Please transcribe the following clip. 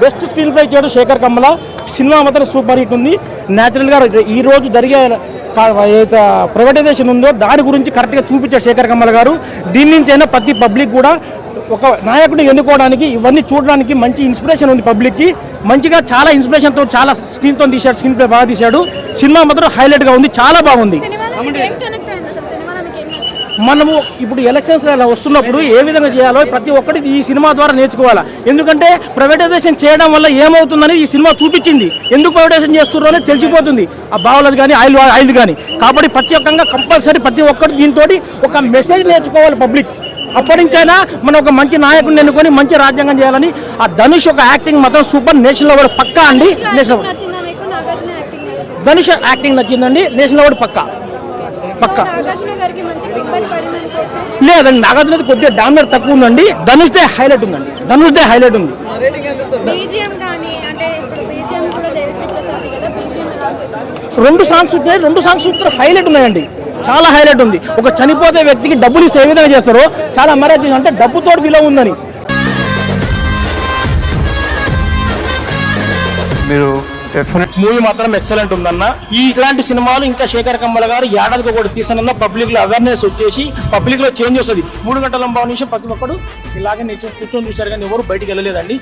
Best screen play ఇచ్చాడు శేఖర్ కమ్మల. Cinema మాత్రం సూపర్ హిట్ ఉంది. న్యాచురల్గా ఈ రోజు జరిగే ఏదైతే ప్రైవేటైజేషన్ ఉందో దాని గురించి కరెక్ట్గా చూపించారు శేఖర్ కమ్మల గారు. దీని నుంచి అయినా ప్రతి పబ్లిక్ కూడా ఒక నాయకుడిని ఎన్నుకోవడానికి ఇవన్నీ చూడడానికి మంచి ఇన్స్పిరేషన్ ఉంది పబ్లిక్కి. మంచిగా చాలా ఇన్స్పిరేషన్తో చాలా స్క్రీన్తో తీశాడు, స్క్రీన్ ప్లే బాగా తీశాడు. సినిమా మాత్రం హైలైట్గా ఉంది, చాలా బాగుంది. మనము ఇప్పుడు ఎలక్షన్స్ వస్తున్నప్పుడు ఏ విధంగా చేయాలో ప్రతి ఒక్కటి ఈ సినిమా ద్వారా నేర్చుకోవాలా. ఎందుకంటే ప్రైవేటైజేషన్ చేయడం వల్ల ఏమవుతుందని ఈ సినిమా చూపించింది. ఎందుకు ప్రైవేటైజేషన్ చేస్తున్నారో అనేది తెలిసిపోతుంది, ఆ బావులది కానీ ఆయిల్ కానీ. కాబట్టి ప్రత్యేకంగా కంపల్సరీ ప్రతి ఒక్కరు దీంతో ఒక మెసేజ్ నేర్చుకోవాలి పబ్లిక్. అప్పటి నుంచైనా మనం ఒక మంచి నాయకుడిని ఎన్నుకొని మంచి రాజ్యాంగం చేయాలని. ఆ ధనుష్ ఒక యాక్టింగ్ మాత్రం సూపర్, నేషనల్ అవార్డు పక్కా అండి. నేషనల్ ధనుష్ యాక్టింగ్ నచ్చిందండి, నేషనల్ అవార్డు పక్కా పక్కా. లేదండి, నాగార్జున కొద్దిగా డామినేట్ తక్కువ ఉందండి. ధనుష్దే హైలైట్ ఉందండి, ధనుష్దే హైలైట్ ఉంది. రెండు సాంగ్స్ ఉంటాయి, రెండు సాంగ్స్ హైలైట్ ఉన్నాయండి, చాలా హైలైట్ ఉంది. ఒక చనిపోతే వ్యక్తికి డబ్బులు ఇస్తే ఏ విధంగా చేస్తారో చాలా మర్యాద, అంటే డబ్బుతో విలువ ఉందని. మీరు మూవీ మాత్రం ఎక్సలెంట్ ఉందన్న. ఇలాంటి సినిమాలు ఇంకా శేఖర్ కమ్మల గారు ఏడాదికి ఒకటి తీసానన్న పబ్లిక్ లో అవేర్నెస్ వచ్చేసి పబ్లిక్ లో చేంజ్ వస్తుంది. 3 గంటల 30 నిమిషం ప్రతి ఒక్కడు ఇలాగే కూర్చొని చూశారు కానీ ఎవరు బయటికి వెళ్ళలేదండి.